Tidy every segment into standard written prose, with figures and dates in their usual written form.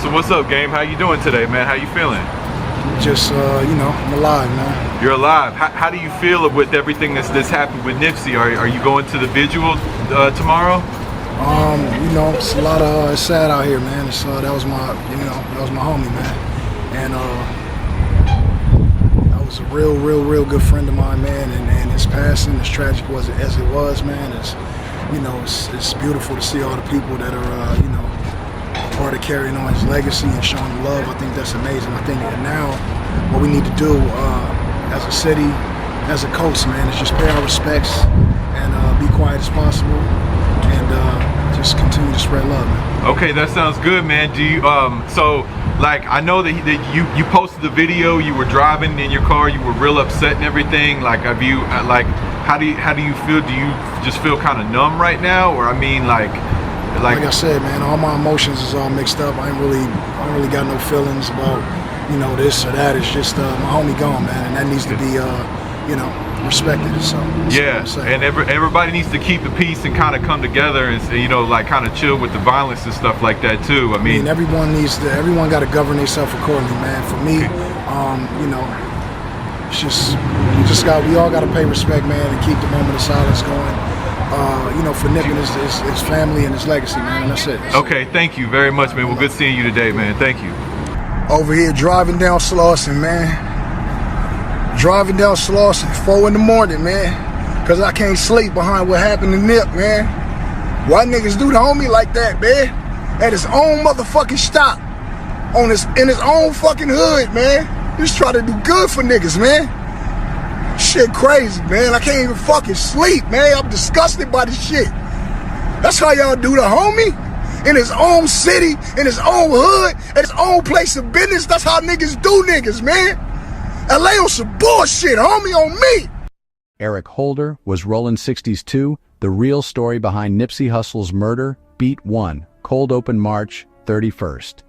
So what's up, game? How you doing today, man? How you feeling? Just, I'm alive, man. You're alive. How do you feel with everything that's happened with Nipsey? Are you going to the vigil tomorrow? It's a lot of it's sad out here, man. It's that was my homie, man, and that was a real good friend of mine, man. And his passing, as tragic as it was, man, it's beautiful to see all the people that are part of carrying on his legacy and showing love. I think that's amazing. I think that now what we need to do as a city, as a coast, man, is just pay our respects and be quiet as possible and just continue to spread love, man. Okay, that sounds good, man. Do you so like I know that you posted the video, you were driving in your car, you were real upset and everything. Like have you how do you feel? Do you just feel kind of numb right now, or I mean like I said, man, all my emotions is all mixed up. I don't really got no feelings about this or that. It's just my homie gone, man, and that needs to be respected. So yeah, and everybody needs to keep the peace and kind of come together and kind of chill with the violence and stuff like that too. I mean everyone got to govern themselves accordingly, man. For me, it's just we all got to pay respect, man, and keep the moment of silence going. For Nip and his family and his legacy, man. And that's it. Okay, thank you very much, man. Well, good seeing you today, man. Thank you. Over here driving down Slauson, man. Driving down Slauson 4 in the morning, man. Cause I can't sleep behind what happened to Nip, man. Why niggas do the homie like that, man? At his own motherfucking stop. In his own fucking hood, man. Just try to do good for niggas, man. Shit crazy, man. I can't even fucking sleep, man. I'm disgusted by this shit. That's how y'all do the homie? In his own city, in his own hood, at his own place of business. That's how niggas do niggas, man. LA on some bullshit, homie, on me. Eric Holder was Rollin 60s 2, the real story behind Nipsey Hussle's murder, Beat 1, cold open March 31st,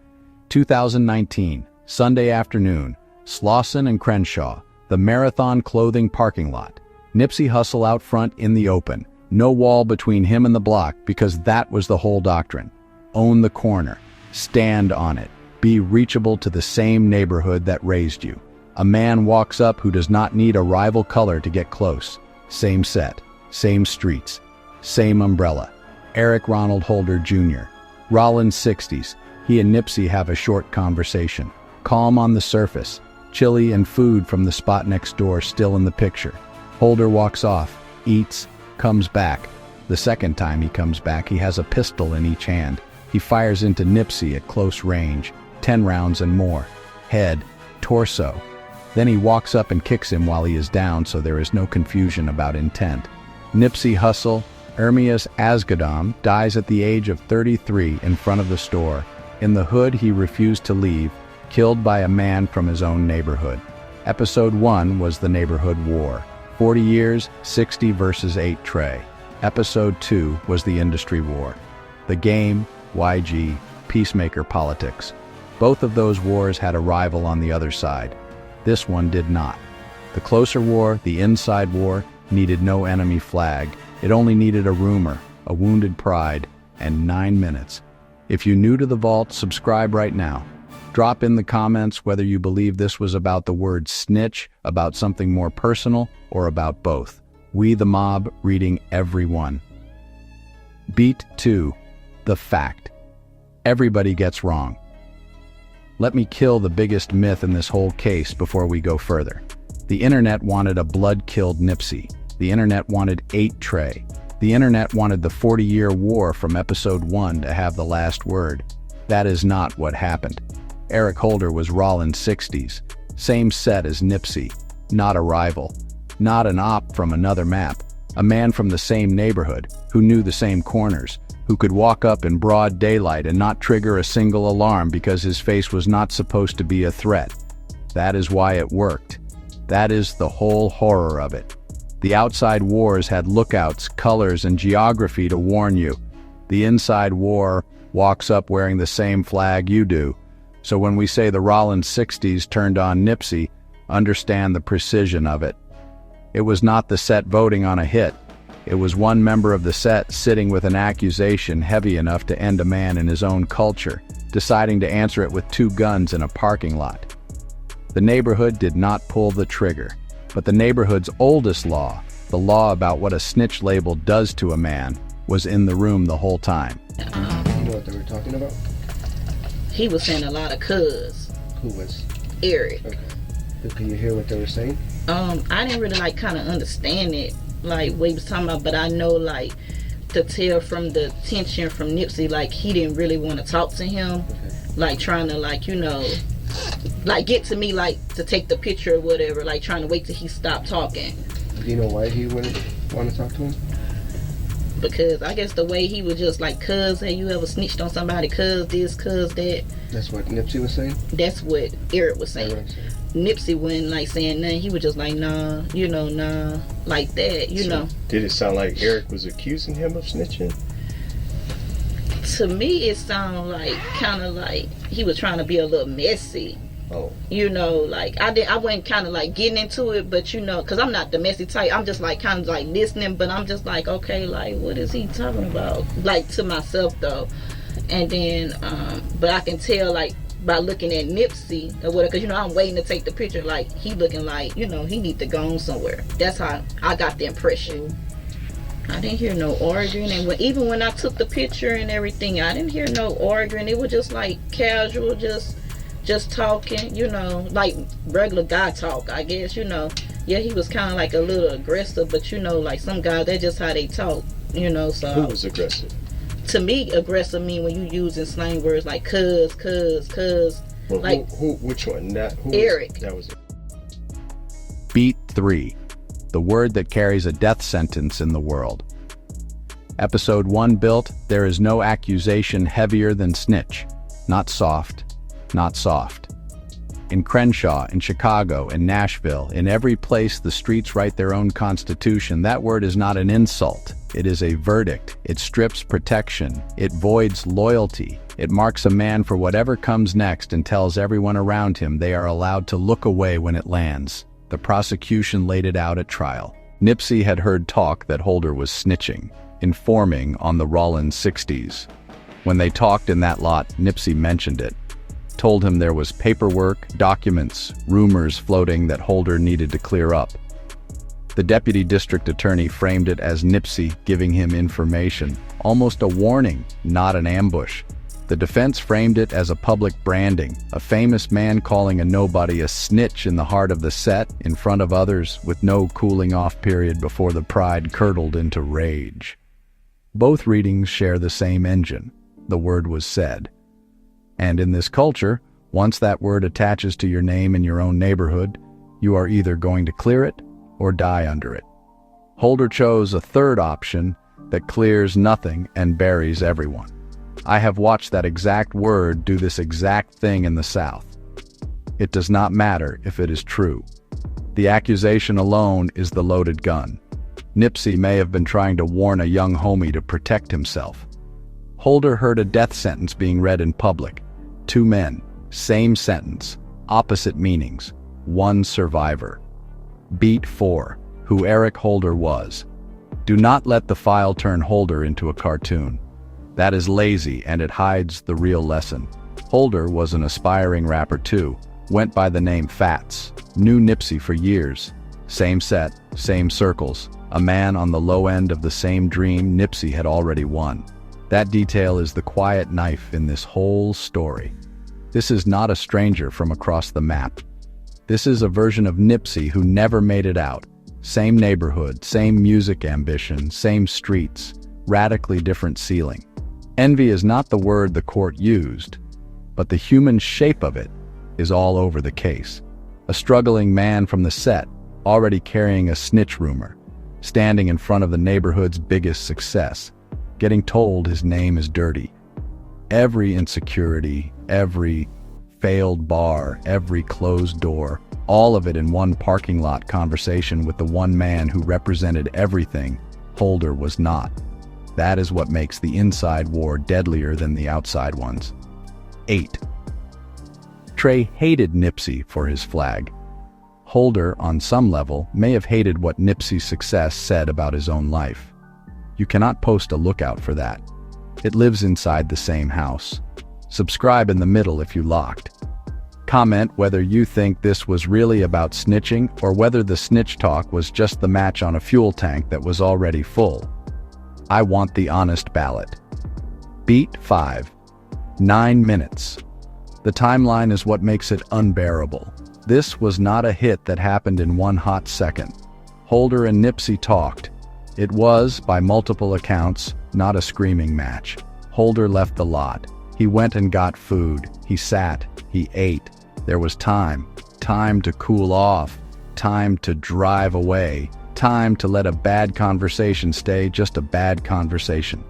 2019, Sunday afternoon, Slauson and Crenshaw, the Marathon Clothing parking lot. Nipsey Hussle out front in the open. No wall between him and the block because that was the whole doctrine. Own the corner. Stand on it. Be reachable to the same neighborhood that raised you. A man walks up who does not need a rival color to get close. Same set. Same streets. Same umbrella. Eric Ronald Holder Jr. Rollin 60s. He and Nipsey have a short conversation. Calm on the surface. Chili and food from the spot next door still in the picture. Holder walks off, eats, comes back. The second time he comes back, he has a pistol in each hand. He fires into Nipsey at close range, 10 rounds and more. Head, torso. Then he walks up and kicks him while he is down, so there is no confusion about intent. Nipsey Hussle, Ermias Asghedom, dies at the age of 33 in front of the store. In the hood he refused to leave, killed by a man from his own neighborhood. Episode 1 was the neighborhood war. 40 years, 60 versus 8 Trey. Episode 2 was the industry war. The game, YG, peacemaker politics. Both of those wars had a rival on the other side. This one did not. The closer war, the inside war, needed no enemy flag. It only needed a rumor, a wounded pride, and 9 minutes. If you're new to the vault, subscribe right now. Drop in the comments whether you believe this was about the word snitch, about something more personal, or about both. We the mob reading every one. Beat 2. The fact. Everybody gets wrong. Let me kill the biggest myth in this whole case before we go further. The internet wanted a blood-killed Nipsey. The internet wanted 8 Trey. The internet wanted the 40-year war from episode 1 to have the last word. That is not what happened. Eric Holder was Rollin 60s. Same set as Nipsey. Not a rival. Not an op from another map. A man from the same neighborhood, who knew the same corners, who could walk up in broad daylight and not trigger a single alarm because his face was not supposed to be a threat. That is why it worked. That is the whole horror of it. The outside wars had lookouts, colors, and geography to warn you. The inside war walks up wearing the same flag you do. So when we say the Rollin 60s turned on Nipsey, understand the precision of it. It was not the set voting on a hit. It was one member of the set sitting with an accusation heavy enough to end a man in his own culture. deciding to answer it with 2 guns in a parking lot. The neighborhood did not pull the trigger, but the neighborhood's oldest law, the law about what a snitch label does to a man, was in the room the whole time. You know what they were talking about? He was saying a lot of cuz. Who was? Eric. Okay. But can you hear what they were saying? I didn't really like kind of understand it, like what he was talking about, but I know like to tell from the tension from Nipsey, like he didn't really want to talk to him, like trying to like, you know, like get to me, like to take the picture or whatever, like trying to wait till he stopped talking. Do you know why he wouldn't want to talk to him? Because I guess the way he was just like, cuz, hey, you ever snitched on somebody, cuz this, cuz that. That's what Nipsey was saying? That's what Eric was saying. Nipsey wasn't like saying nothing. He was just like, nah, you know, nah, like that, you know. Did it sound like Eric was accusing him of snitching? To me, it sounded like kind of like he was trying to be a little messy. Oh. You know, like I wasn't kind of like getting into it, but you know, because I'm not the messy type. I'm just like kind of like listening, but I'm just like, okay, like what is he talking about? Like to myself though. And then, but I can tell like by looking at Nipsey or whatever, because you know I'm waiting to take the picture. Like he looking like, you know, he need to go on somewhere. That's how I got the impression. I didn't hear no arguing, and even when I took the picture and everything, I didn't hear no arguing. It was just like casual, just talking, you know, like regular guy talk, I guess, you know. Yeah, he was kind of like a little aggressive, but you know, like some guys, that's just how they talk, you know. So who was aggressive? To me, aggressive mean when you using slang words like cuz. Well, like which one? Eric. That was it. Beat 3. The word that carries a death sentence in the world. Episode 1 built, there is no accusation heavier than snitch. Not soft. Not soft. In Crenshaw, in Chicago, in Nashville, in every place the streets write their own constitution, that word is not an insult. It is a verdict. It strips protection. It voids loyalty. It marks a man for whatever comes next and tells everyone around him they are allowed to look away when it lands. The prosecution laid it out at trial. Nipsey had heard talk that Holder was snitching, informing on the Rollin 60s. When they talked in that lot, Nipsey mentioned it. Told him there was paperwork, documents, rumors floating that Holder needed to clear up. The deputy district attorney framed it as Nipsey giving him information, almost a warning, not an ambush. The defense framed it as a public branding, a famous man calling a nobody a snitch in the heart of the set, in front of others, with no cooling off period before the pride curdled into rage. Both readings share the same engine. The word was said. And in this culture, once that word attaches to your name in your own neighborhood, you are either going to clear it or die under it. Holder chose a third option that clears nothing and buries everyone. I have watched that exact word do this exact thing in the South. It does not matter if it is true. The accusation alone is the loaded gun. Nipsey may have been trying to warn a young homie to protect himself. Holder heard a death sentence being read in public. 2 men, same sentence, opposite meanings, 1 survivor. Beat 4, who Eric Holder was. Do not let the file turn Holder into a cartoon. That is lazy and it hides the real lesson. Holder was an aspiring rapper too, went by the name Fats, knew Nipsey for years. Same set, same circles, a man on the low end of the same dream Nipsey had already won. That detail is the quiet knife in this whole story. This is not a stranger from across the map. This is a version of Nipsey who never made it out. Same neighborhood, same music ambition, same streets, radically different ceiling. Envy is not the word the court used, but the human shape of it is all over the case. A struggling man from the set, already carrying a snitch rumor, standing in front of the neighborhood's biggest success, getting told his name is dirty. Every insecurity, every failed bar, every closed door, all of it in one parking lot conversation with the one man who represented everything Holder was not. That is what makes the inside war deadlier than the outside ones. 8. Trey hated Nipsey for his flag. Holder, on some level, may have hated what Nipsey's success said about his own life. You cannot post a lookout for that. It lives inside the same house. Subscribe in the middle if you locked. Comment whether you think this was really about snitching or whether the snitch talk was just the match on a fuel tank that was already full. I want the honest ballot. Beat 5. 9 minutes. The timeline is what makes it unbearable. This was not a hit that happened in one hot second. Holder and Nipsey talked. It was, by multiple accounts, not a screaming match. Holder left the lot. He went and got food. He sat. He ate. There was time. Time to cool off. Time to drive away. Time to let a bad conversation stay just a bad conversation.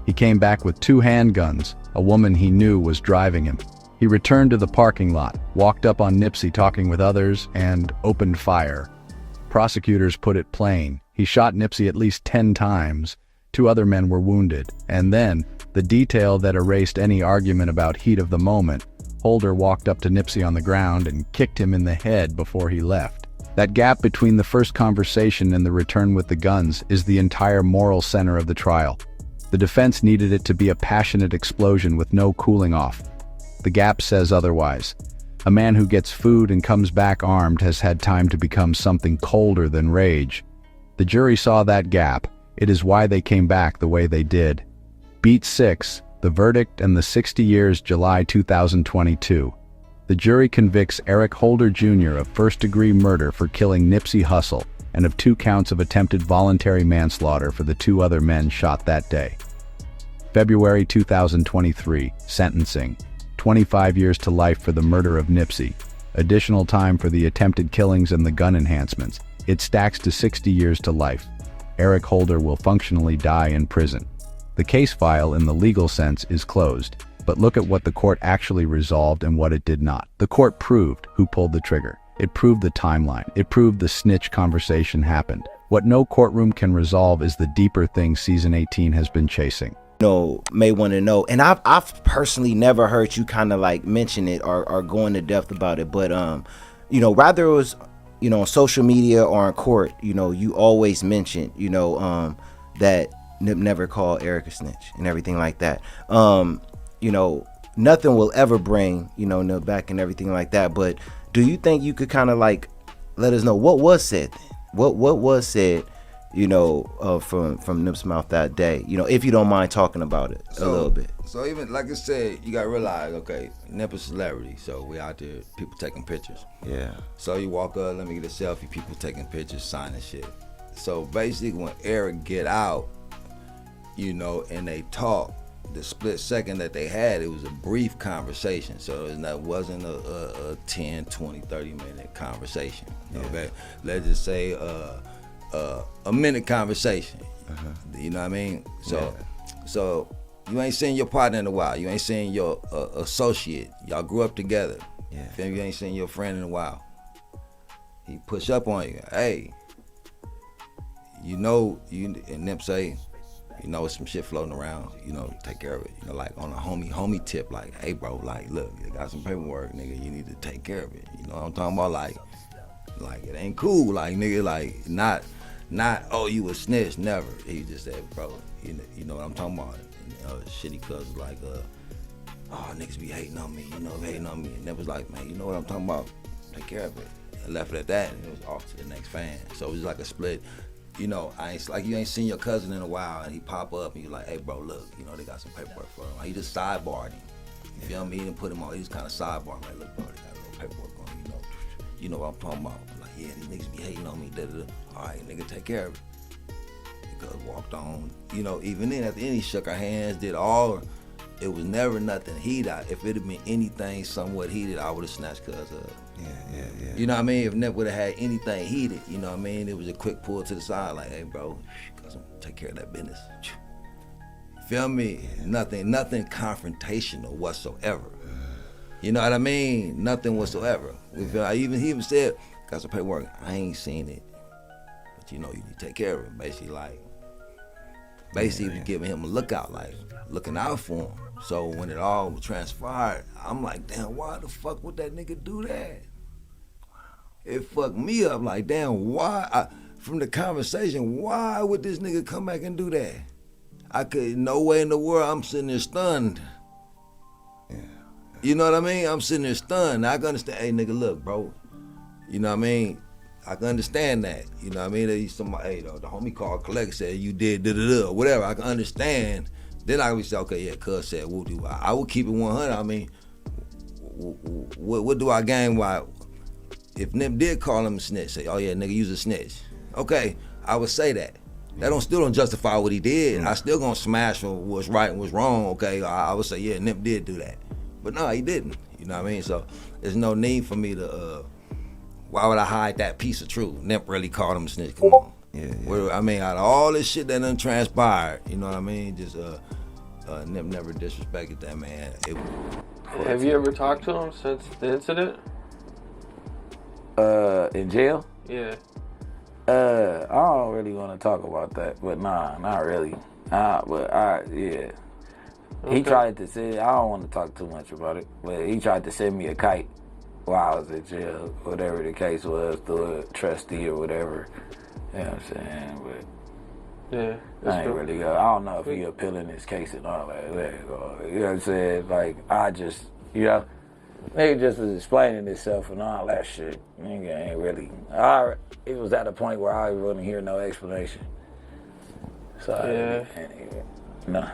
He came back with 2 handguns. A woman he knew was driving him. He returned to the parking lot, walked up on Nipsey talking with others, and opened fire. Prosecutors put it plain. He shot Nipsey at least 10 times. 2 other men were wounded. And then, the detail that erased any argument about heat of the moment, Holder walked up to Nipsey on the ground and kicked him in the head before he left. That gap between the first conversation and the return with the guns is the entire moral center of the trial. The defense needed it to be a passionate explosion with no cooling off. The gap says otherwise. A man who gets food and comes back armed has had time to become something colder than rage. The jury saw that gap. It is why they came back the way they did. Beat 6, the verdict and the 60 years, July 2022. The jury convicts Eric Holder Jr. of first-degree murder for killing Nipsey Hussle and of 2 counts of attempted voluntary manslaughter for the 2 other men shot that day. February 2023, sentencing. 25 years to life for the murder of Nipsey. Additional time for the attempted killings and the gun enhancements. It stacks to 60 years to life. Eric Holder will functionally die in prison. The case file in the legal sense is closed, but look at what the court actually resolved and what it did not. The court proved who pulled the trigger. It proved the timeline. It proved the snitch conversation happened. What no courtroom can resolve is the deeper thing Season 18 has been chasing. May want to know, and I've personally never heard you kind of like mention it or go into depth about it, but rather it was on social media or in court, you always mention that Nip never called Eric a snitch and everything like that. Nothing will ever bring Nip back and everything like that, but do you think you could kind of like let us know what was said then? What was said from Nip's mouth that day, if you don't mind talking about it a little bit. So even like I said, you gotta realize, okay, Nip is a celebrity, so we out there, people taking pictures. Yeah. So you walk up, let me get a selfie, people taking pictures, signing shit. So basically when Eric get out, and they talk, the split second that they had, it was a brief conversation. So it wasn't a 10, 20, 30-minute conversation. Okay. Let's just say a minute conversation. You know what I mean? So you ain't seen your partner in a while. You ain't seen your associate. Y'all grew up together. Yeah. You ain't seen your friend in a while. He push up on you. Hey, and Nip say, some shit floating around. Take care of it. Like on a homie tip. Like, hey, bro, like, look, you got some paperwork, nigga. You need to take care of it. You know what I'm talking about? Like it ain't cool. Like, nigga, like not, oh, you a snitch, never. He just said, bro, you know what I'm talking about. Shitty cuz like, oh, niggas be hating on me, hating on me. And that was like, man, you know what I'm talking about? Take care of it. I left it at that, and it was off to the next fan. So it was like a split. I ain't like you ain't seen your cousin in a while, and he pop up, and you like, hey, bro, look, they got some paperwork for him. He just sidebarred him. You feel me? He didn't put him on. He just kind of sidebarred him. Like, look, bro, they got a little paperwork on him. You know what I'm talking about. I'm like, yeah, these niggas be hating on me. All right, nigga, take care of it. Because walked on. Even then, at the end, he shook our hands, did all. It was never nothing heated. If it had been anything somewhat heated, I would have snatched cuz up. Yeah. You know what I mean? If Nip would have had anything heated, you know what I mean? It was a quick pull to the side, like, hey, bro, cuz take care of that business. Feel me? Nothing confrontational whatsoever. You know what I mean? Nothing whatsoever. He even said, got some paperwork. I ain't seen it, but you need to take care of it. Basically, giving him a lookout, like looking out for him. So when it all transpired, I'm like, damn, why the fuck would that nigga do that? It fucked me up. Like, damn, why? From the conversation, why would this nigga come back and do that? No way in the world. I'm sitting there stunned. You know what I mean? I'm sitting there stunned. I can understand. Hey, nigga, look, bro. You know what I mean? I can understand that. You know what I mean? Somebody, hey, the homie called collect said you did da-da-da, whatever. I can understand. Then I would say, okay, yeah, cuz said, we'll do. I would keep it 100. I mean, what do I gain? Why? If Nip did call him a snitch, say, oh yeah, nigga, you's a snitch. Okay, I would say that. That still don't justify what he did. I still gonna smash on what's right and what's wrong. Okay, I would say, yeah, Nip did do that. But no, he didn't. You know what I mean? So there's no need for me to, why would I hide that piece of truth? Nip really called him a snitch. Come on. Yeah. I mean, out of all this shit that done transpired, you know what I mean? Just Nip never disrespected that man. Have you ever talked to him since the incident? In jail? Yeah. I don't really want to talk about that, but nah, not really. Yeah. Okay. He tried to say, I don't want to talk too much about it, but he tried to send me a kite while I was in jail, whatever the case was, through a trustee or whatever. You know what I'm saying? But Yeah. I ain't really go. I don't know if he appealing his case and all that. You know what I'm saying? Like, I just, nigga just was explaining himself and all that shit. Nigga ain't really. It was at a point where I didn't want to hear no explanation. So, no.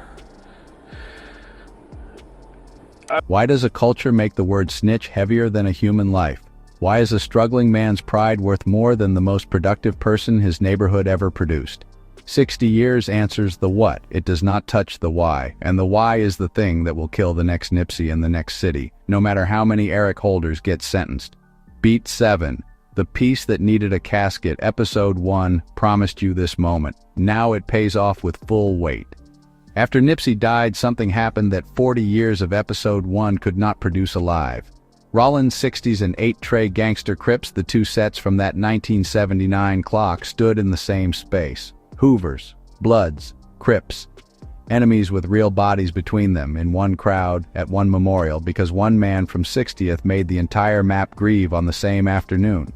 Why does a culture make the word snitch heavier than a human life? Why is a struggling man's pride worth more than the most productive person his neighborhood ever produced? 60 years answers the what, it does not touch the why, and the why is the thing that will kill the next Nipsey in the next city, no matter how many Eric Holders get sentenced. Beat 7. The piece that needed a casket, episode 1, promised you this moment. Now it pays off with full weight. After Nipsey died, something happened that 40 years of episode 1 could not produce alive. Rollin's 60s and 8-tray gangster Crips, the two sets from that 1979 clock, stood in the same space. Hoovers, Bloods, Crips, enemies with real bodies between them, in one crowd, at one memorial, because one man from 60th made the entire map grieve on the same afternoon.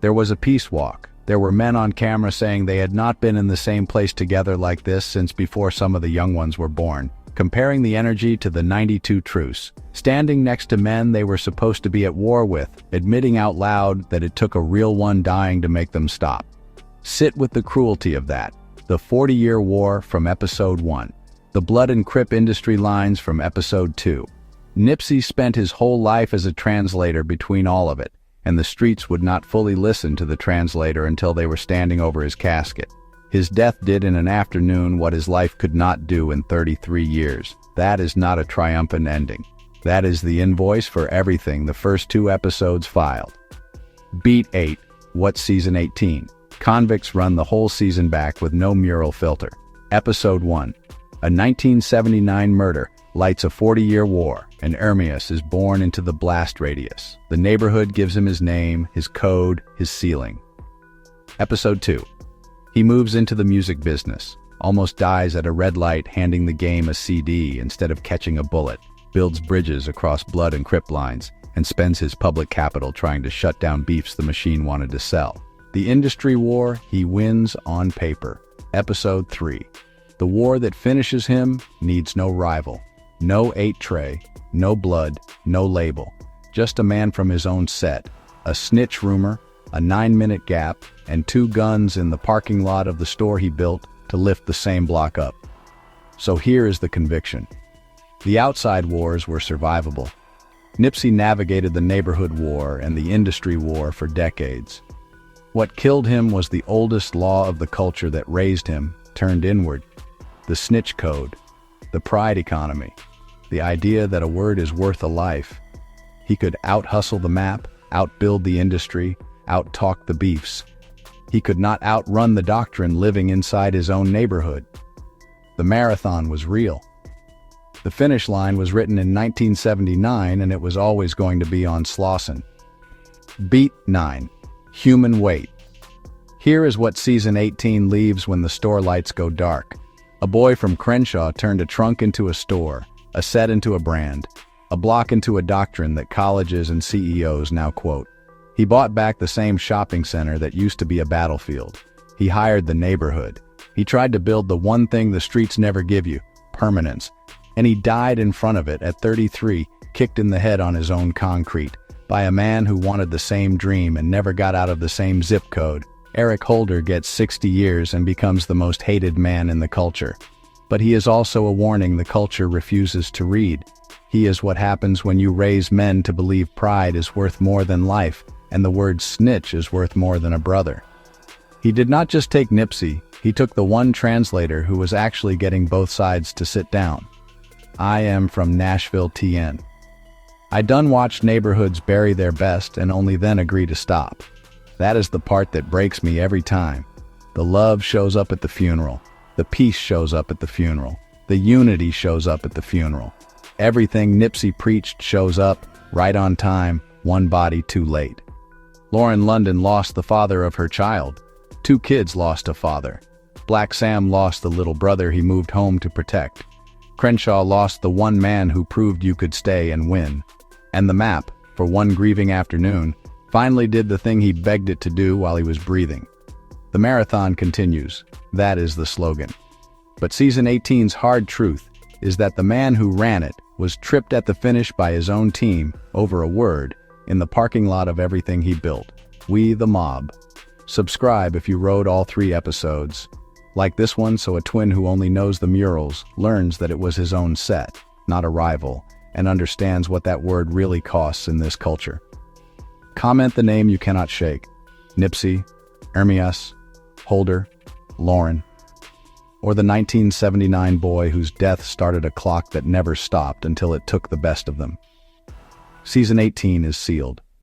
There was a peace walk. There were men on camera saying they had not been in the same place together like this since before some of the young ones were born, comparing the energy to the 92 truce, standing next to men they were supposed to be at war with, admitting out loud that it took a real one dying to make them stop. Sit with the cruelty of that. The 40-year war from episode 1. The blood and Crip industry lines from episode 2. Nipsey spent his whole life as a translator between all of it, and the streets would not fully listen to the translator until they were standing over his casket. His death did in an afternoon what his life could not do in 33 years. That is not a triumphant ending. That is the invoice for everything the first 2 episodes filed. Beat 8. What's season 18? Convicts run the whole season back with no mural filter. Episode 1. A 1979 murder lights a 40-year war, and Ermias is born into the blast radius. The neighborhood gives him his name, his code, his ceiling. Episode 2. He moves into the music business, almost dies at a red light handing the game a CD instead of catching a bullet, builds bridges across blood and Crip lines, and spends his public capital trying to shut down beefs the machine wanted to sell. The industry war he wins on paper. Episode 3. The war that finishes him needs no rival. No 8-tray, no blood, no label. Just a man from his own set, a snitch rumor, a 9-minute gap, and 2 guns in the parking lot of the store he built to lift the same block up. So here is the conviction. The outside wars were survivable. Nipsey navigated the neighborhood war and the industry war for decades. What killed him was the oldest law of the culture that raised him, turned inward. The snitch code, the pride economy, the idea that a word is worth a life. He could out-hustle the map, outbuild the industry, out-talk the beefs. He could not outrun the doctrine living inside his own neighborhood. The marathon was real. The finish line was written in 1979, and it was always going to be on Slauson. Beat 9. Human weight. Here is what season 18 leaves when the store lights go dark. A boy from Crenshaw turned a trunk into a store, a set into a brand, a block into a doctrine that colleges and CEOs now quote. He bought back the same shopping center that used to be a battlefield. He hired the neighborhood. He tried to build the one thing the streets never give you, permanence. And he died in front of it at 33, kicked in the head on his own concrete by a man who wanted the same dream and never got out of the same zip code. Eric Holder gets 60 years and becomes the most hated man in the culture. But he is also a warning the culture refuses to read. He is what happens when you raise men to believe pride is worth more than life, and the word snitch is worth more than a brother. He did not just take Nipsey, he took the one translator who was actually getting both sides to sit down. I am from Nashville, TN. I done watched neighborhoods bury their best and only then agree to stop. That is the part that breaks me every time. The love shows up at the funeral. The peace shows up at the funeral. The unity shows up at the funeral. Everything Nipsey preached shows up, right on time, one body too late. Lauren London lost the father of her child. 2 kids lost a father. Blacc Sam lost the little brother he moved home to protect. Crenshaw lost the one man who proved you could stay and win. And the map, for one grieving afternoon, finally did the thing he begged it to do while he was breathing. The marathon continues. That is the slogan. But Season 18's hard truth is that the man who ran it was tripped at the finish by his own team over a word in the parking lot of everything he built. We the mob. Subscribe if you rode all 3 episodes. Like this one so a twin who only knows the murals learns that it was his own set, not a rival, and understands what that word really costs in this culture. Comment the name you cannot shake. Nipsey, Ermias, Holder, Lauren, or the 1979 boy whose death started a clock that never stopped until it took the best of them. Season 18 is sealed.